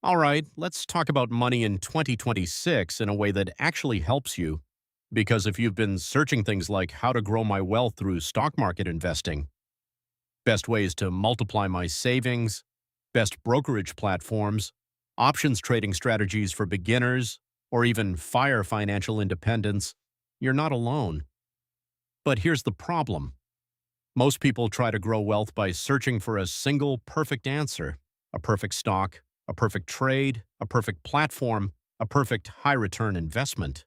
All right, let's talk about money in 2026 in a way that actually helps you. Because if you've been searching things like how to grow my wealth through stock market investing, best ways to multiply my savings, best brokerage platforms, options trading strategies for beginners, or even fire financial independence, you're not alone. But here's the problem. Most people try to grow wealth by searching for a single perfect answer, a perfect stock, a perfect trade, a perfect platform, a perfect high return investment.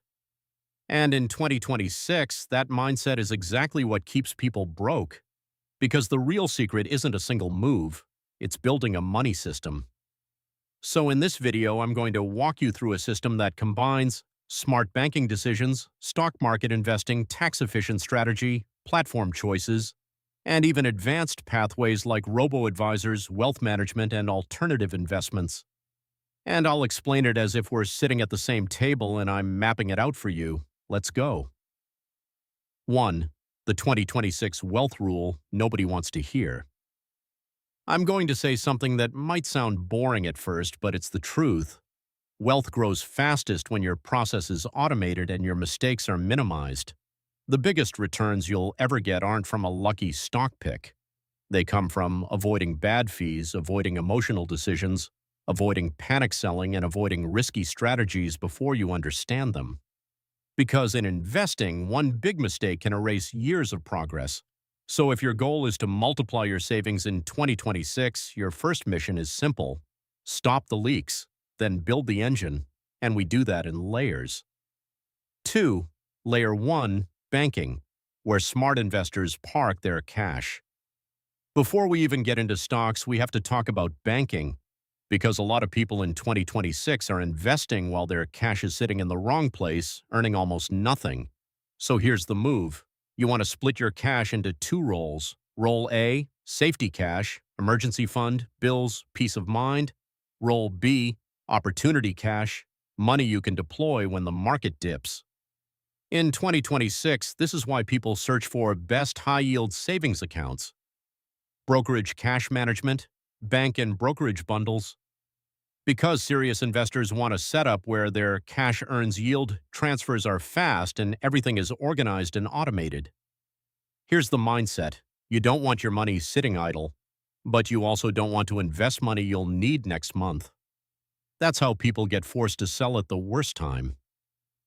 And in 2026, that mindset is exactly what keeps people broke. Because the real secret isn't a single move, it's building a money system. So in this video, I'm going to walk you through a system that combines smart banking decisions, stock market investing, tax-efficient strategy, platform choices, and even advanced pathways like robo-advisors, wealth management, and alternative investments. And I'll explain it as if we're sitting at the same table and I'm mapping it out for you. Let's go. 1. The 2026 wealth rule nobody wants to hear. I'm going to say something that might sound boring at first, but it's the truth. Wealth grows fastest when your process is automated and your mistakes are minimized. The biggest returns you'll ever get aren't from a lucky stock pick. They come from avoiding bad fees, avoiding emotional decisions, avoiding panic selling, and avoiding risky strategies before you understand them. Because in investing, one big mistake can erase years of progress. So if your goal is to multiply your savings in 2026, your first mission is simple. Stop the leaks, then build the engine, and we do that in layers. 2. Layer 1, banking, where smart investors park their cash. Before we even get into stocks, we have to talk about banking, because a lot of people in 2026 are investing while their cash is sitting in the wrong place, earning almost nothing. So here's the move. You want to split your cash into two roles. Role A, safety cash, emergency fund, bills, peace of mind. Role B, opportunity cash, money you can deploy when the market dips. In 2026, this is why people search for best high-yield savings accounts, brokerage cash management, bank and brokerage bundles. Because serious investors want a setup where their cash earns yield, transfers are fast, and everything is organized and automated. Here's the mindset. You don't want your money sitting idle, but you also don't want to invest money you'll need next month. That's how people get forced to sell at the worst time.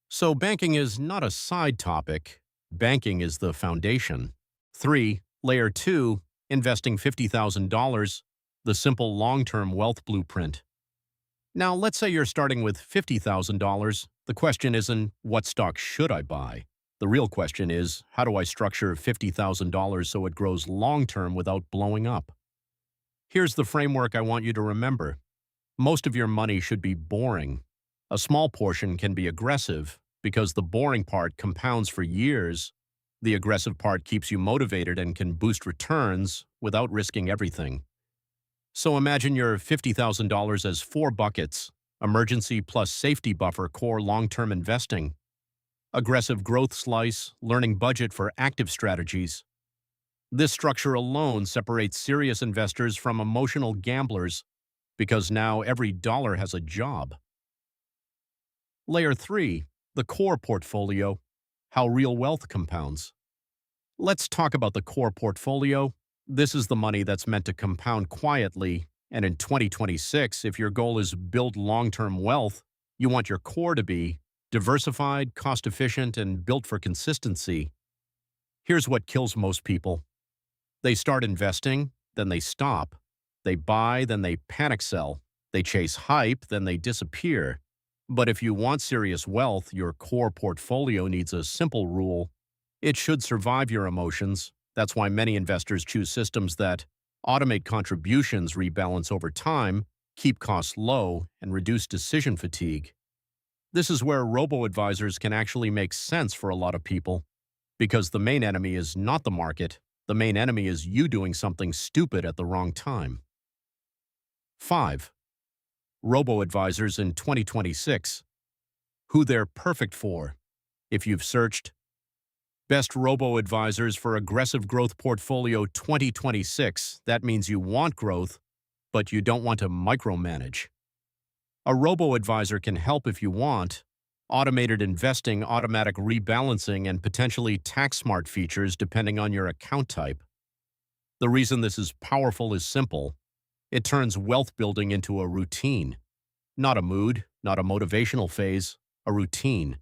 So banking is not a side topic. Banking is the foundation. 3. Layer 2, investing $50,000, the simple long-term wealth blueprint. Now, let's say you're starting with $50,000. The question isn't, what stock should I buy? The real question is, how do I structure $50,000 so it grows long-term without blowing up? Here's the framework I want you to remember. Most of your money should be boring. A small portion can be aggressive, because the boring part compounds for years. The aggressive part keeps you motivated and can boost returns without risking everything. So imagine your $50,000 as 4 buckets: emergency plus safety buffer core long-term investing, aggressive growth slice, learning budget for active strategies. This structure alone separates serious investors from emotional gamblers because now every dollar has a job. Layer 3, the core portfolio, how real wealth compounds. Let's talk about the core portfolio. This is the money that's meant to compound quietly, and in 2026, if your goal is build long-term wealth, you want your core to be diversified, cost-efficient, and built for consistency. Here's what kills most people. They start investing, then they stop. They buy, then they panic sell. They chase hype, then they disappear. But if you want serious wealth, your core portfolio needs a simple rule. It should survive your emotions. That's why many investors choose systems that automate contributions, rebalance over time, keep costs low, and reduce decision fatigue. This is where robo-advisors can actually make sense for a lot of people, because the main enemy is not the market. The main enemy is you doing something stupid at the wrong time. 5. Robo-advisors in 2026. Who they're perfect for. If you've searched Best robo-advisors for aggressive growth portfolio 2026, that means you want growth, but you don't want to micromanage. A robo-advisor can help if you want. Automated investing, automatic rebalancing, and potentially tax-smart features depending on your account type. The reason this is powerful is simple. It turns wealth building into a routine. Not a mood, not a motivational phase, a routine.